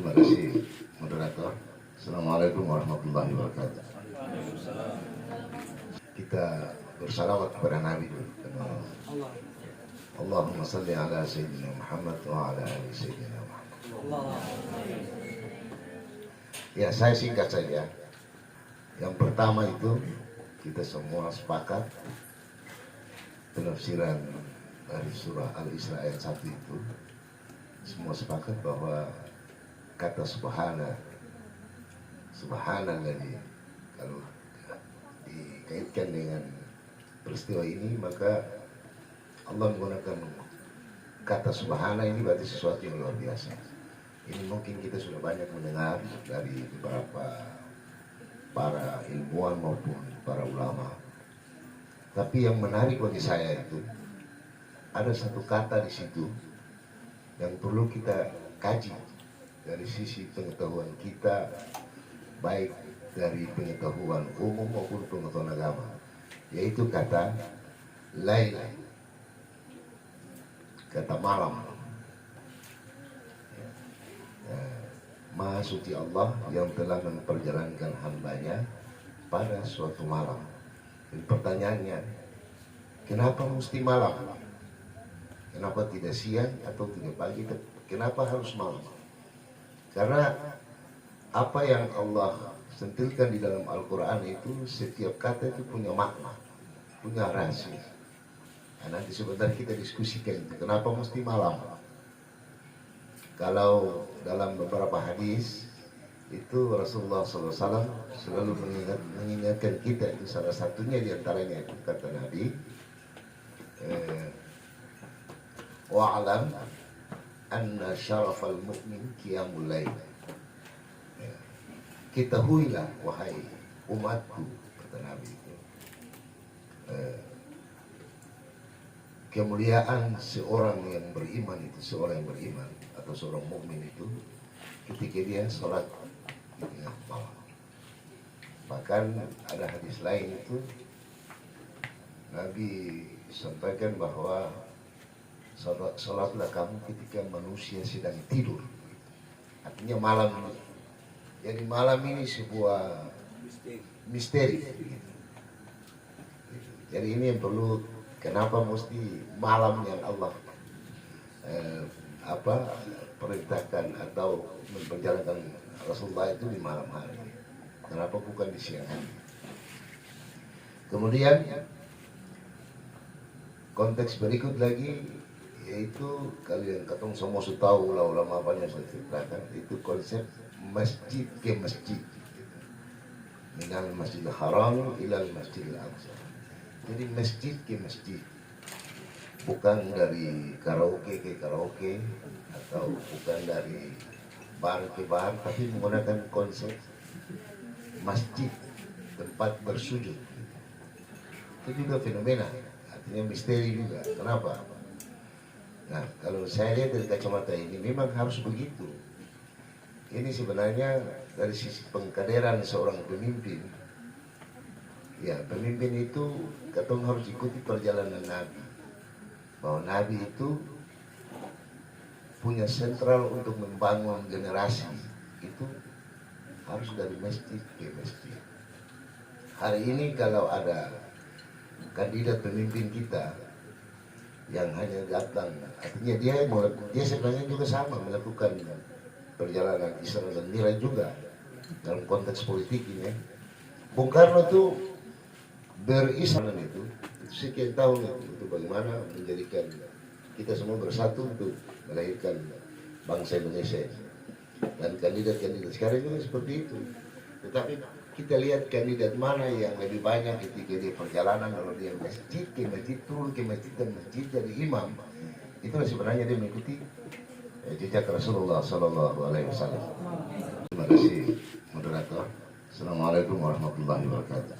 Terima kasih moderator. Assalamualaikum warahmatullahi wabarakatuh. Kita bersalawat kepada Nabi dulu. Allahumma salli ala Sayyidina Muhammad wa ala ali Sayyidina Muhammad. Ya, saya singkat saja. Yang pertama itu kita semua sepakat penafsiran dari surah Al-Isra ayat 1 itu. Semua sepakat bahwa kata subhanalladzi, kalau dikaitkan dengan peristiwa ini, maka Allah menggunakan kata subhana ini berarti sesuatu yang luar biasa. Ini mungkin kita sudah banyak mendengar dari beberapa para ilmuwan maupun para ulama. Tapi yang menarik bagi saya itu ada satu kata di situ yang perlu kita kaji dari sisi pengetahuan kita, baik dari pengetahuan umum maupun pengetahuan agama, yaitu kata lail, kata malam. Maha suci Allah yang telah memperjalankan hambanya pada suatu malam. Dan pertanyaannya, kenapa mesti malam? Kenapa tidak siang atau tidak pagi? Kenapa harus malam? Karena apa yang Allah sentilkan di dalam Al-Quran itu, setiap kata itu punya makna, punya rahasia. Nah, nanti sebentar kita diskusikan itu, kenapa mesti malam. Kalau dalam beberapa hadis itu Rasulullah SAW selalu mengingatkan kita, itu salah satunya diantaranya itu kata Nabi, wa'alam anna syarafal mu'min qiyamul lail. Ketahuilah wahai umatku, kata Nabi itu, kemuliaan seorang yang beriman itu, seorang yang beriman atau seorang mukmin itu ketika dia sholat di tengah malam. Bahkan ada hadis lain itu Nabi sampaikan bahwa sholatlah kamu ketika manusia sedang tidur. Artinya malam ini. Jadi malam ini sebuah misteri. Jadi ini yang perlu, kenapa mesti malam yang Allah perintahkan atau memperjalankan Rasulullah itu di malam hari. Kenapa bukan di siang hari? Kemudian konteks berikut lagi, yaitu kalian ketemu semua sudah tahu lah, ulama banyak saya ceritakan, itu konsep masjid ke masjid, minal masjidil haram ilal masjidil aqsa. Jadi masjid ke masjid, bukan dari karaoke ke karaoke atau bukan dari bar ke bar, tapi menggunakan konsep masjid, tempat bersujud. Itu juga fenomena, artinya misteri juga. Kenapa? Nah, kalau saya lihat dari kacamata ini memang harus begitu. Ini sebenarnya dari sisi pengkaderan seorang pemimpin. Ya, pemimpin itu katong harus ikuti perjalanan Nabi. Bahwa Nabi itu punya sentral untuk membangun generasi. Itu harus dari masjid ke masjid. Hari ini kalau ada kandidat pemimpin kita yang hanya datang, artinya dia sebenarnya juga sama melakukan perjalanan Isra dan Mi'raj juga dalam konteks politik ini. Bung Karno itu berislam itu sekian tahun itu bagaimana menjadikan kita semua bersatu untuk melahirkan bangsa Indonesia. Dan kandidat-kandidat sekarang juga seperti itu. Tetapi kita lihat kandidat mana yang lebih banyak ketika di perjalanan, kalau dia masjid ke masjid, turun ke masjid dan masjid jadi imam, itulah sebenarnya dia mengikuti jejak Rasulullah SAW. Terima kasih moderator. Assalamualaikum warahmatullahi wabarakatuh.